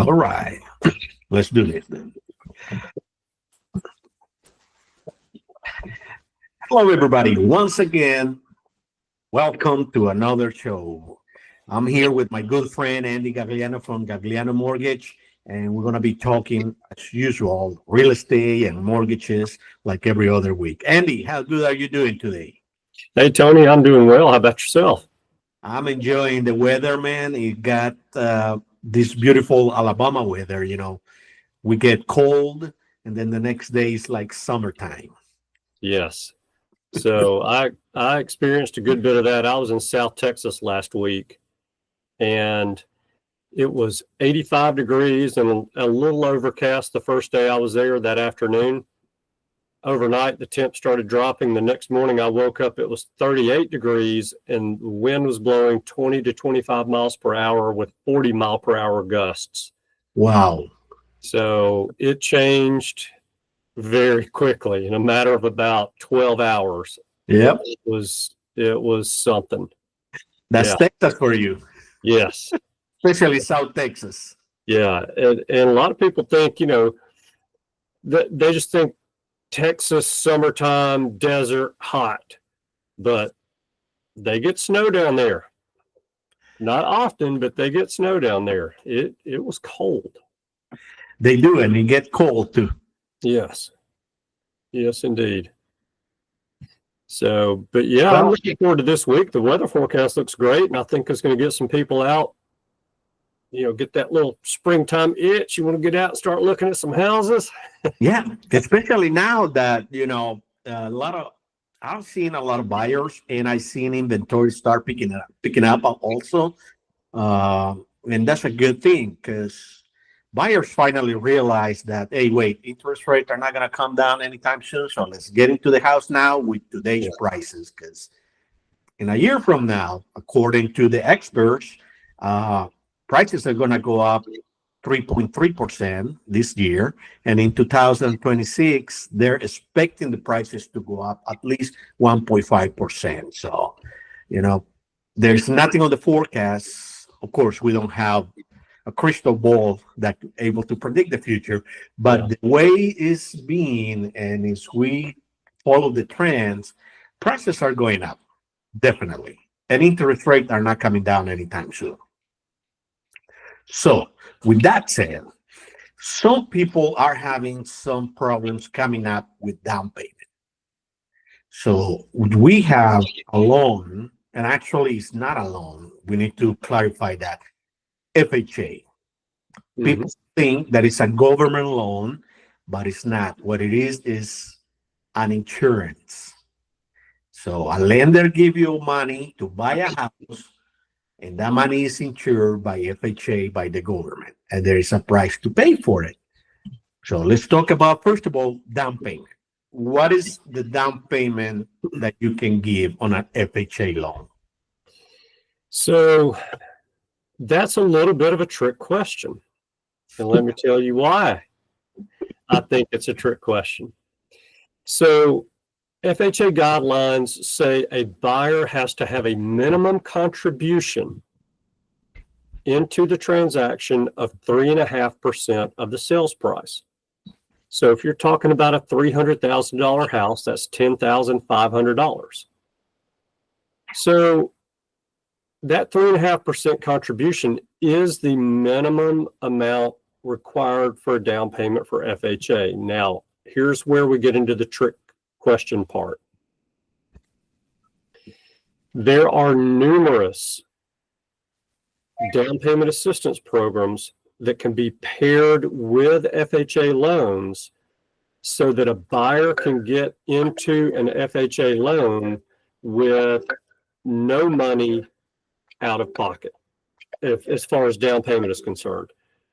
All right, let's do this then. Hello, everybody. Once again, welcome to another show. I'm here with my good friend, Andy Gagliano from Gaglaniano Mortgage, and we're going to be talking, as usual, real estate and mortgages like every other week. Andy, how good are you doing today? Hey, Tony, I'm doing well. How about yourself? I'm enjoying the weather, man. It got this beautiful Alabama weather, you know. We get cold, and then the next day is like summertime. Yes. So I experienced a good bit of that. I was in South Texas last week, and it was 85 degrees and a little overcast the first day I was there that afternoon. Overnight, the temp started dropping. The next morning, I woke up, it was 38 degrees, and the wind was blowing 20 to 25 miles per hour with 40 mile per hour gusts. Wow. So it changed very quickly in a matter of about 12 hours. Yep. It was something. That's Texas for you. Yes. Especially South Texas. Yeah. And a lot of people think, you know, they just think Texas, summertime, desert, hot, but they get snow down there. Not often, but they get snow down there. It was cold. They do, and it gets cold too. Yes. Yes, indeed. So, but yeah, I'm looking forward to this week. The weather forecast looks great, and I think it's going to get some people out, you know, get that little springtime itch. You want to get out and start looking at some houses? Yeah, especially now that, you know, I've seen a lot of buyers, and I've seen inventory start picking up also. And that's a good thing because buyers finally realize that, hey, wait, interest rates are not going to come down anytime soon. So let's get into the house now with today's prices, because in a year from now, according to the experts, prices are going to go up 3.3% this year. And in 2026, they're expecting the prices to go up at least 1.5%. So, you know, there's nothing on the forecast. Of course, we don't have a crystal ball that able to predict the future, but the way it's being, and as we follow the trends, prices are going up, definitely. And interest rates are not coming down anytime soon. So, with that said, some people are having some problems coming up with down payment. So, we have a loan, and actually it's not a loan. We need to clarify that. FHA. People think that it's a government loan, but it's not. What it is an insurance. So a lender give you money to buy a house, and that money is insured by FHA, by the government, and there is a price to pay for it. So let's talk about, first of all, down payment. What is the down payment that you can give on an FHA loan? So that's a little bit of a trick question. And let me tell you why I think it's a trick question. So FHA guidelines say a buyer has to have a minimum contribution into the transaction of 3.5% of the sales price. So if you're talking about a $300,000 house, that's $10,500. So that 3.5% contribution is the minimum amount required for a down payment for FHA. Now, here's where we get into the trick question part. There are numerous down payment assistance programs that can be paired with FHA loans so that a buyer can get into an FHA loan with no money out of pocket, as far as down payment is concerned.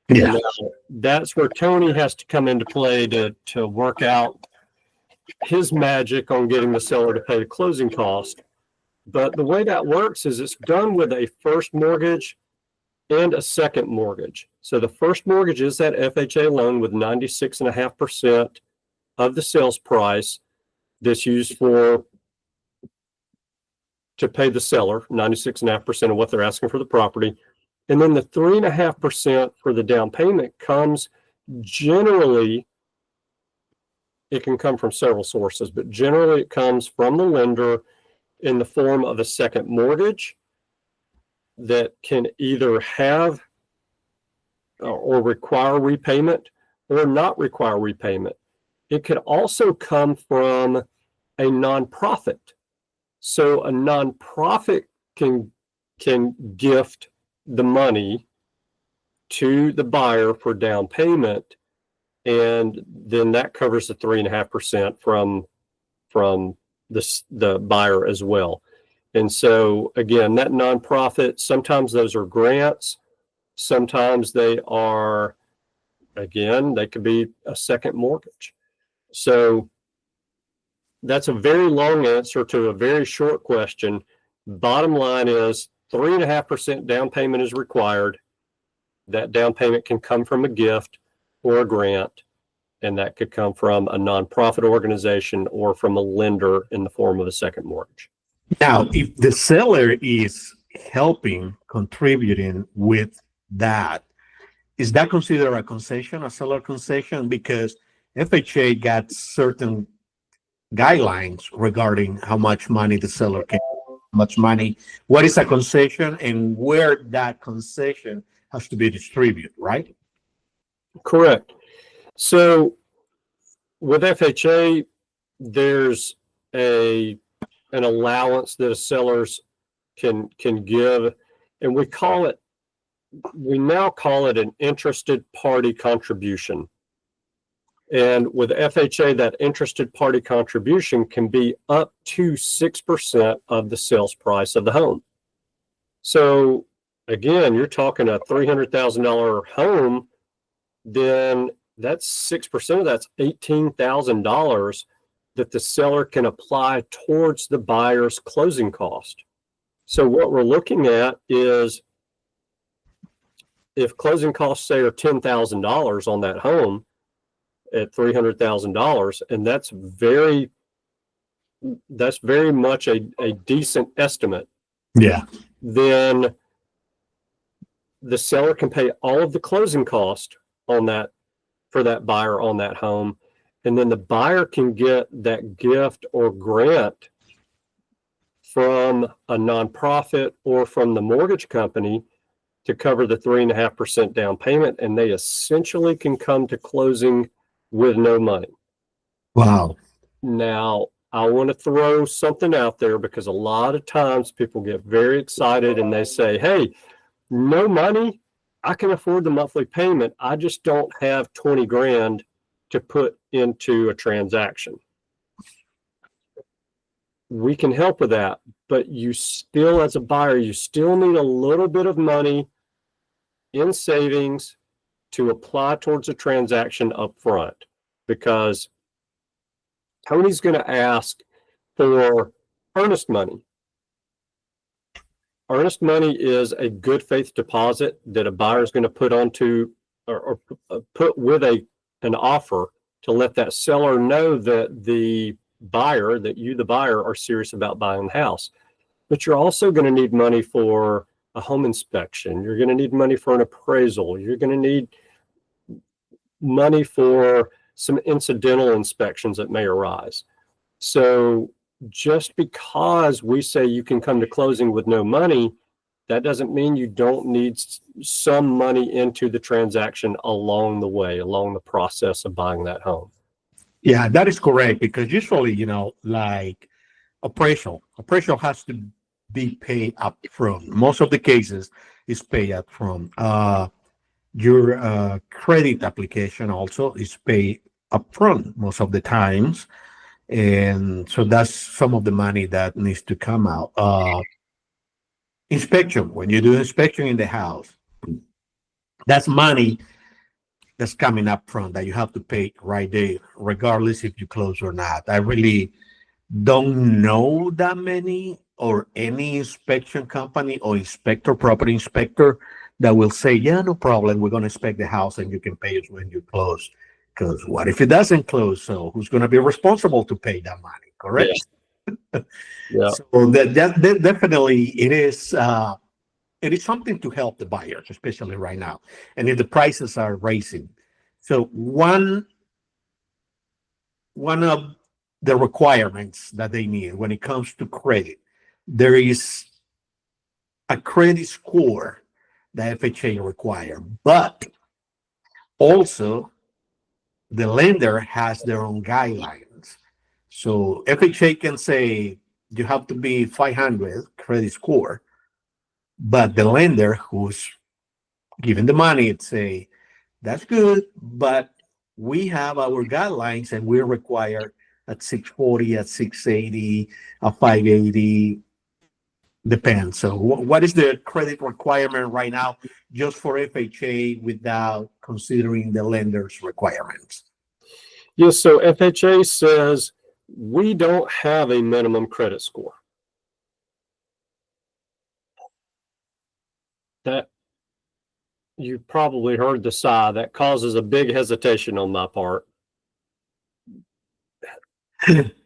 Yeah. Now, that's where Tony has to come into play to work out his magic on getting the seller to pay the closing cost. But the way that works is it's done with a first mortgage and a second mortgage. So the first mortgage is that FHA loan with 96.5% of the sales price that's used to pay the seller, 96.5% of what they're asking for the property. And then the 3.5% for the down payment comes generally, it can come from several sources, but generally it comes from the lender in the form of a second mortgage that can either have or require repayment or not require repayment. It could also come from a nonprofit. So a nonprofit can gift the money to the buyer for down payment, and then that covers the 3.5% from the buyer as well. And so again, that nonprofit, sometimes those are grants, sometimes they are, again, they could be a second mortgage. So that's a very long answer to a very short question. Bottom line is 3.5% down payment is required. That down payment can come from a gift or a grant, and that could come from a nonprofit organization or from a lender in the form of a second mortgage. Now, if the seller is helping, contributing with that, is that considered a concession, a seller concession? Because FHA got certain guidelines regarding how much money the seller can, how much money, what is a concession, and where that concession has to be distributed, right? Correct. So with FHA, there's an allowance that a sellers can give, and we now call it an interested party contribution. And with FHA, that interested party contribution can be up to 6% of the sales price of the home. So again, you're talking a $300,000 home, then that's 6% of that's $18,000 that the seller can apply towards the buyer's closing cost. So what we're looking at is, if closing costs, say, are $10,000 on that home at $300,000, and that's very much a decent estimate. Yeah. Then the seller can pay all of the closing cost on that for that buyer on that home, and then the buyer can get that gift or grant from a nonprofit or from the mortgage company to cover the 3.5% down payment, and they essentially can come to closing with no money. Wow. Now, I want to throw something out there, because a lot of times people get very excited and they say, hey, no money, I can afford the monthly payment, I just don't have 20 grand to put into a transaction. We can help with that, but you still, as a buyer, you still need a little bit of money in savings to apply towards a transaction up front, because Tony's going to ask for earnest money. Earnest money is a good faith deposit that a buyer is going to put onto or put with an offer to let that seller know that the buyer, that you, the buyer, are serious about buying the house. But you're also going to need money for a home inspection. You're going to need money for an appraisal. You're going to need money for some incidental inspections that may arise. So just because we say you can come to closing with no money, that doesn't mean you don't need some money into the transaction along the way, along the process of buying that home. Yeah, that is correct, because usually, like appraisal has to be paid up front. Most of the cases is paid up front. Your credit application also is paid up front most of the times. And so that's some of the money that needs to come out. Inspection, when you do inspection in the house, that's money that's coming up front that you have to pay right there, regardless if you close or not. I really don't know that many or any inspection company or inspector, property inspector, that will say, yeah, no problem, we're going to inspect the house and you can pay us when you close. Because what if it doesn't close? So who's going to be responsible to pay that money, correct? Yeah. So that definitely it is it is something to help the buyers, especially right now, and if the prices are raising. So one of the requirements that they need when it comes to credit, there is a credit score that FHA require, but also the lender has their own guidelines. So FHA can say you have to be 500 credit score, but the lender who's giving the money would say, that's good, but we have our guidelines and we require at 640, at 680, at 580, depends. So what is the credit requirement right now just for FHA without considering the lender's requirements? Yes, so FHA says we don't have a minimum credit score. That you probably heard the sigh. That causes a big hesitation on my part.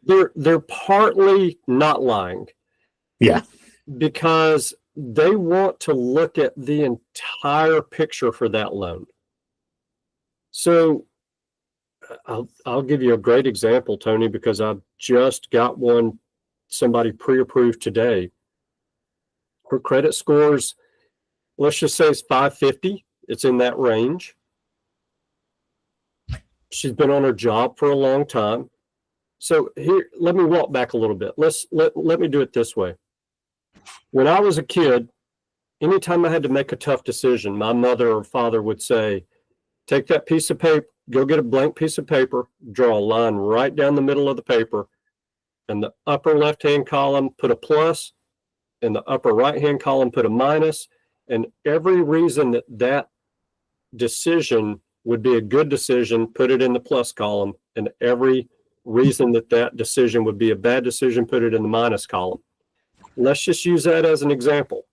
They're partly not lying. Yeah. Because they want to look at the entire picture for that loan. So I'll give you a great example, Tony, because I just got somebody pre-approved today. Her credit scores, let's just say it's 550. It's in that range. She's been on her job for a long time. So here, let me walk back a little bit. Let me do it this way. When I was a kid, anytime I had to make a tough decision, my mother or father would say, take that piece of paper, go get a blank piece of paper, draw a line right down the middle of the paper, and the upper left-hand column, put a plus, and the upper right-hand column, put a minus, and every reason that decision would be a good decision, put it in the plus column, and every reason that decision would be a bad decision, put it in the minus column. Let's just use that as an example.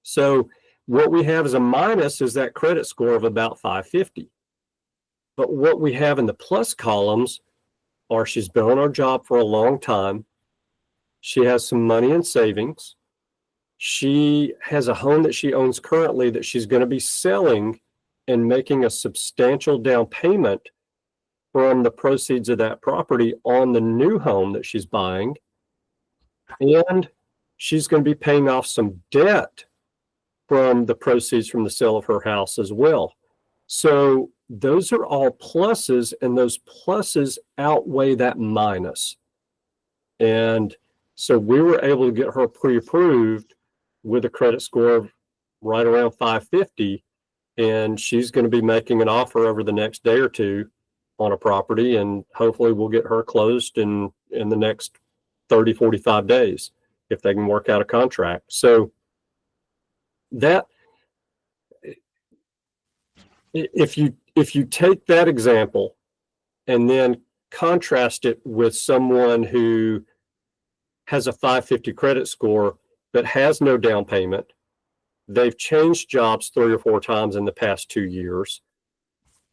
So what we have as a minus is that credit score of about 550. But what we have in the plus columns are she's been on her job for a long time. She has some money in savings. She has a home that she owns currently that she's going to be selling and making a substantial down payment from the proceeds of that property on the new home that she's buying. And she's going to be paying off some debt from the proceeds from the sale of her house as well. So those are all pluses, and those pluses outweigh that minus. And so we were able to get her pre-approved with a credit score of right around 550, and she's going to be making an offer over the next day or two on a property, and hopefully we'll get her closed in the next 30, 45 days if they can work out a contract. So that, if you take that example and then contrast it with someone who has a 550 credit score but has no down payment, they've changed jobs 3 or 4 times in the past 2 years,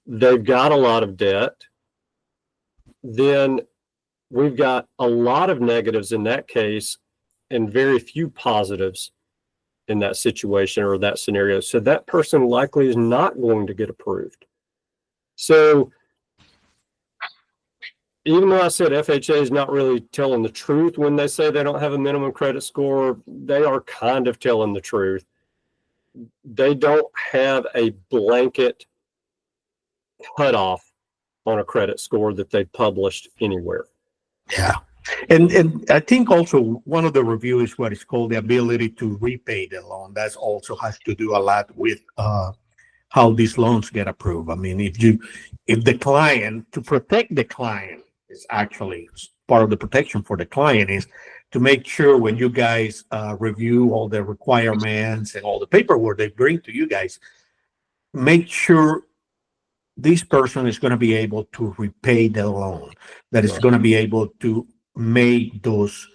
they've got a lot of debt, then we've got a lot of negatives in that case and very few positives in that situation or that scenario. So that person likely is not going to get approved. So even though I said FHA is not really telling the truth when they say they don't have a minimum credit score, they are kind of telling the truth. They don't have a blanket cutoff on a credit score that they published anywhere. Yeah. And I think also one of the reviews is what is called the ability to repay the loan. That also has to do a lot with how these loans get approved. I mean, if the client, to protect the client, is actually part of the protection for the client is to make sure when you guys review all the requirements and all the paperwork they bring to you guys, make sure this person is going to be able to repay the loan, that is going to be able to make those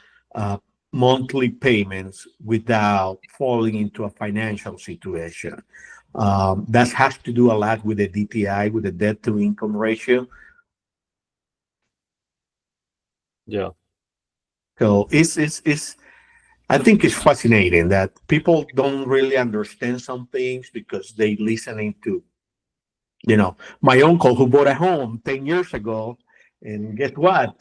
monthly payments without falling into a financial situation. That has to do a lot with the DTI, with the debt to income ratio. Yeah. So it's I think it's fascinating that people don't really understand some things because they listening to, my uncle who bought a home 10 years ago. And guess what?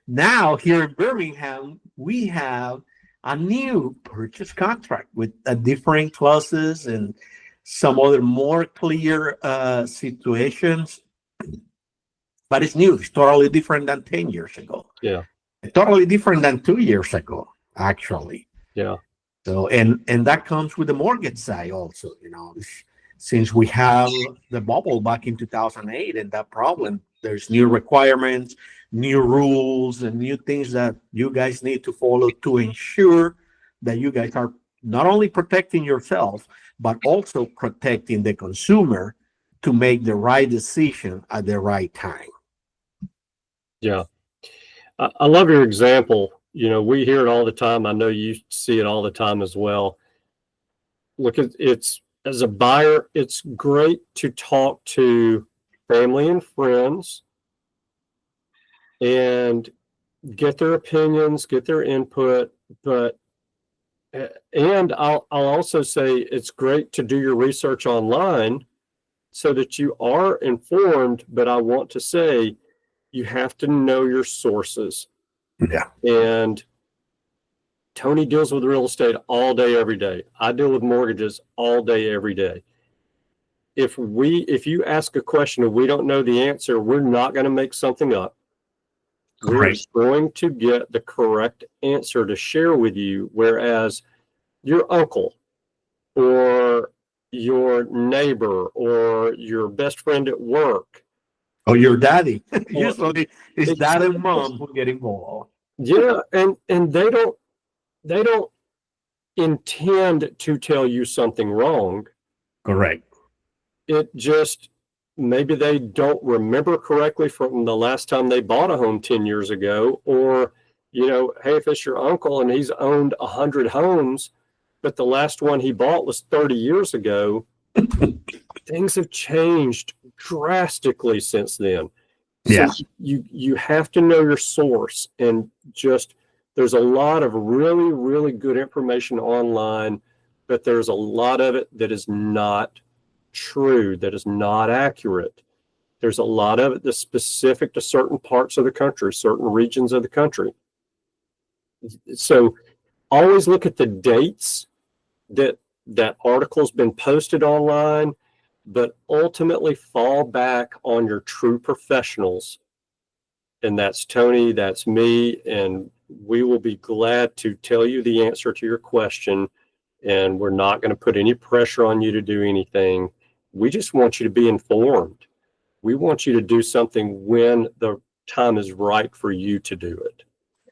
Now here in Birmingham, we have a new purchase contract with different clauses and some other more clear situations. But it's new. It's totally different than 10 years ago. Yeah. Totally different than 2 years ago, actually. Yeah. So, and that comes with the mortgage side also, since we have the bubble back in 2008 and that problem, there's new requirements, new rules, and new things that you guys need to follow to ensure that you guys are not only protecting yourself, but also protecting the consumer to make the right decision at the right time. Yeah. I love your example. We hear it all the time. I know you see it all the time as well. Look, it's as a buyer, it's great to talk to family and friends and get their opinions, get their input. And I'll also say it's great to do your research online so that you are informed. But I want to say you have to know your sources. Yeah. And Tony deals with real estate all day, every day. I deal with mortgages all day, every day. If you ask a question and we don't know the answer, we're not going to make something up. We're going to get the correct answer to share with you. Whereas your uncle or your neighbor or your best friend at work, or your daddy, usually it's dad and mom who get involved. Yeah, and they don't intend to tell you something wrong. Correct. It just, maybe they don't remember correctly from the last time they bought a home 10 years ago, or, hey, if it's your uncle and he's owned 100 homes, but the last one he bought was 30 years ago, things have changed drastically since then. Yeah. So you have to know your source, and just, there's a lot of really, really good information online, but there's a lot of it that is not true, that is not accurate. There's a lot of it that's specific to certain parts of the country, certain regions of the country. So always look at the dates that article's been posted online, but ultimately fall back on your true professionals. And that's Tony, that's me, and we will be glad to tell you the answer to your question. And we're not going to put any pressure on you to do anything. We just want you to be informed. We want you to do something when the time is right for you to do it.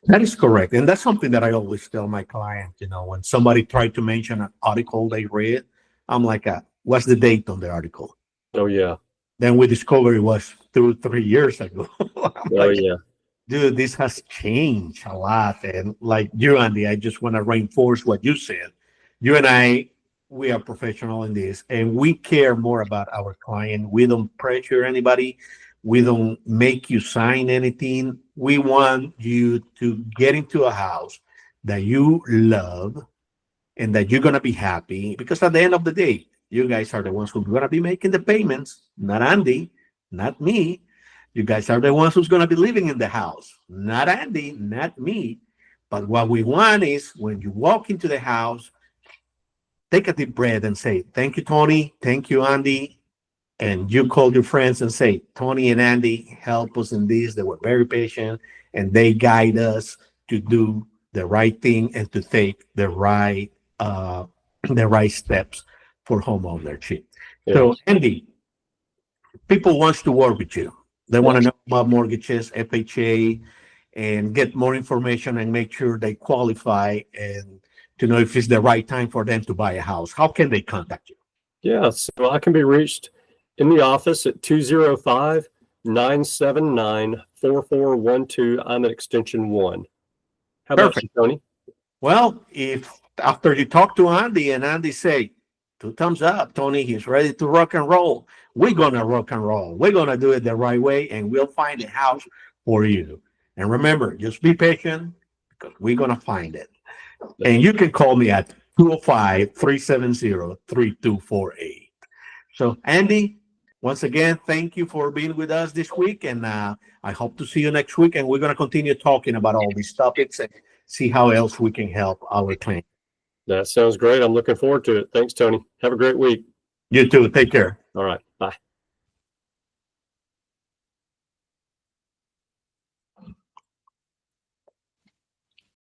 That is correct. And that's something that I always tell my client, when somebody tried to mention an article they read, I'm like, what's the date on the article? Oh, yeah. Then we discovered it was 2-3 years ago. Yeah. Dude, this has changed a lot. And like you, Andy, I just want to reinforce what you said. You and I, we are professional in this, and we care more about our client. We don't pressure anybody. We don't make you sign anything. We want you to get into a house that you love and that you're going to be happy, because at the end of the day, you guys are the ones who are going to be making the payments, not Andy, not me. You guys are the ones who's going to be living in the house, not Andy, not me. But what we want is when you walk into the house, take a deep breath and say, thank you, Tony. Thank you, Andy. And you call your friends and say, Tony and Andy help us in this. They were very patient and they guide us to do the right thing and to take the right steps for home ownership. Yeah. So, Andy, people wants to work with you. They want to know about mortgages, FHA, and get more information and make sure they qualify and to know if it's the right time for them to buy a house. How can they contact you? Yeah, so I can be reached in the office at 205-979-4412. I'm at extension 1. How about you, Tony? Well, if after you talk to Andy and Andy say, 2 thumbs up, Tony, he's ready to rock and roll, we're going to rock and roll. We're going to do it the right way, and we'll find a house for you. And remember, just be patient, because we're going to find it. And you can call me at 205-370-3248. So, Andy, once again, thank you for being with us this week. And I hope to see you next week. And we're going to continue talking about all these topics and see how else we can help our client. That sounds great. I'm looking forward to it. Thanks, Tony. Have a great week. You too. Take care. All right. Bye.